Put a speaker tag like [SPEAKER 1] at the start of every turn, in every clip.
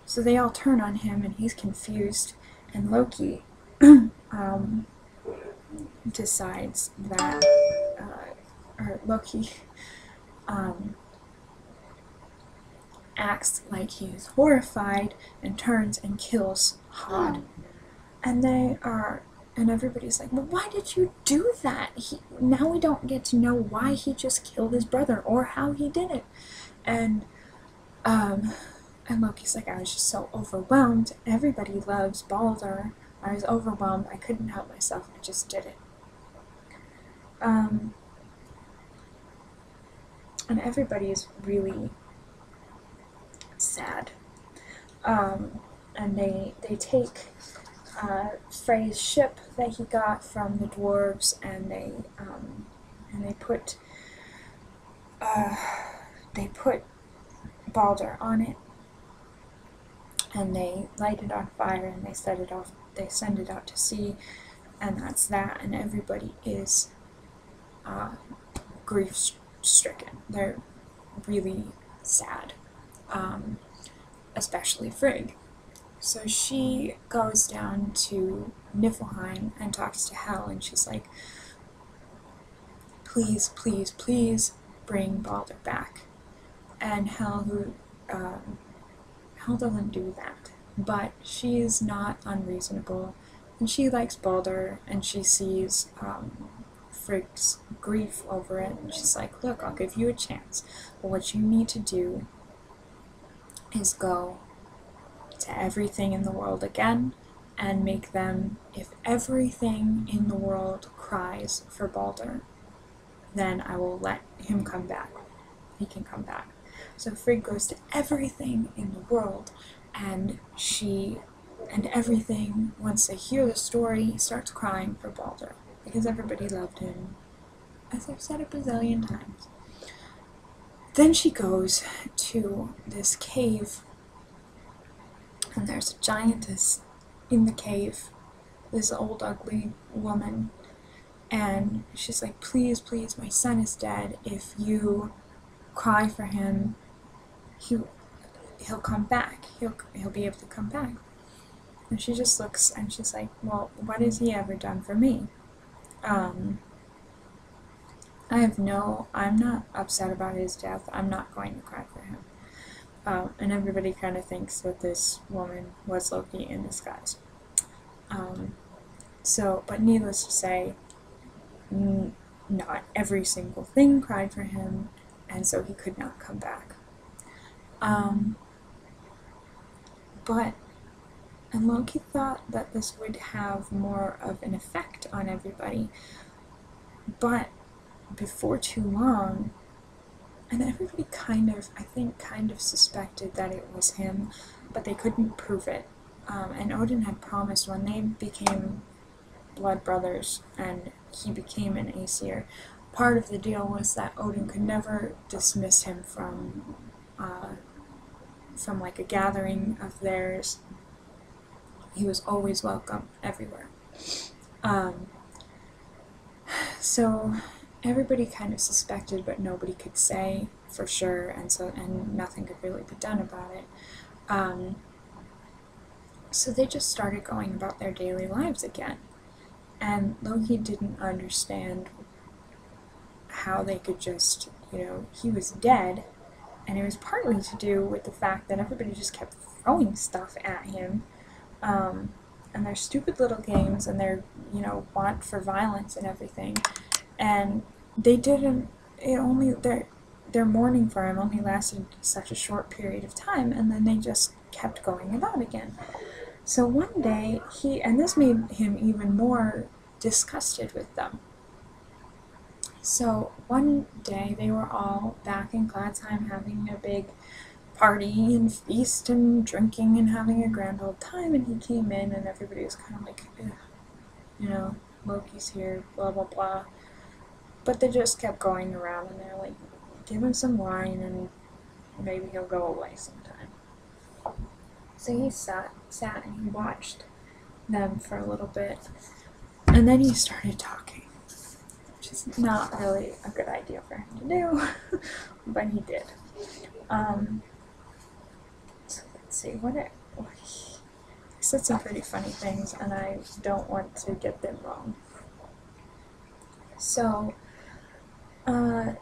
[SPEAKER 1] So they all turn on him, and he's confused, and Loki decides that, or Loki acts like he's horrified and turns and kills Hod. And and everybody's like, well, why did you do that? Now we don't get to know why he just killed his brother or how he did it. And Loki's like, I was just so overwhelmed. Everybody loves Balder. I was overwhelmed. I couldn't help myself. I just did it. And everybody is really sad. And they take Frey's ship that he got from the dwarves, and they put Balder on it, and they light it on fire, and they send it out to sea, and that's that. And everybody is grief-stricken. They're really sad, especially Frigg. So she goes down to Niflheim and talks to Hel, and she's like, please, please, please bring Balder back. And Hel doesn't do that, but she is not unreasonable, and she likes Balder, and she sees Frigg's grief over it, and she's like, look, I'll give you a chance, but what you need to do is go to everything in the world again and make them, if everything in the world cries for Balder, then I will let him come back. He can come back. So Frigg goes to everything in the world, and everything, once they hear the story, starts crying for Balder, because everybody loved him, as I've said a bazillion times. Then she goes to this cave, and there's a giantess in the cave, this old ugly woman, and she's like, please, please, my son is dead. If you cry for him, he'll come back. He'll be able to come back. And she just looks, and she's like, well, what has he ever done for me? I'm not upset about his death. I'm not going to cry for him. And everybody kind of thinks that this woman was Loki in disguise. But needless to say, not every single thing cried for him, and so he could not come back. And Loki thought that this would have more of an effect on everybody, but before too long, and everybody kind of suspected that it was him, but they couldn't prove it. And Odin had promised when they became blood brothers and he became an Aesir, part of the deal was that Odin could never dismiss him from like a gathering of theirs. He was always welcome everywhere. So everybody kind of suspected, but nobody could say for sure, and nothing could really be done about it. So they just started going about their daily lives again, and Loki didn't understand how they could just, he was dead, and it was partly to do with the fact that everybody just kept throwing stuff at him, and their stupid little games and their, want for violence and everything, and they didn't, their mourning for him only lasted such a short period of time, and then they just kept going about again. So one day, and this made him even more disgusted with them. So one day, they were all back in Gladsheim having a big party and feast and drinking and having a grand old time, and he came in and everybody was kind of like, Loki's here, blah blah blah. But they just kept going around, and they're like, give him some wine and maybe he'll go away sometime. So he sat and he watched them for a little bit, and then he started talking, which is not really a good idea for him to do, but he did. So let's see, I said some pretty funny things, and I don't want to get them wrong. So, oh,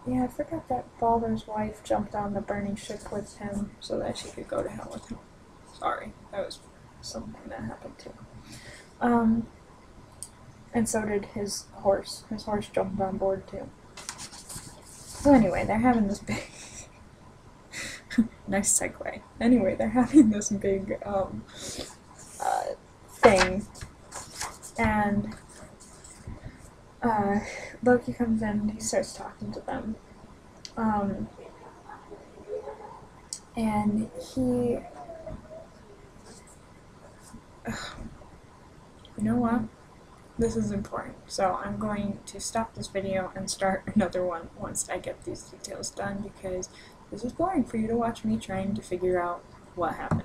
[SPEAKER 1] yeah, I forgot that Balder's wife jumped on the burning ship with him so that she could go to hell with him. Sorry, that was something that happened too. And so did his horse. His horse jumped on board too. So anyway, they're having this big nice segue. Anyway, they're having this big thing, and Loki comes in and he starts talking to them. And he, you know what? This is important, so I'm going to stop this video and start another one once I get these details done, because this is boring for you to watch me trying to figure out what happened.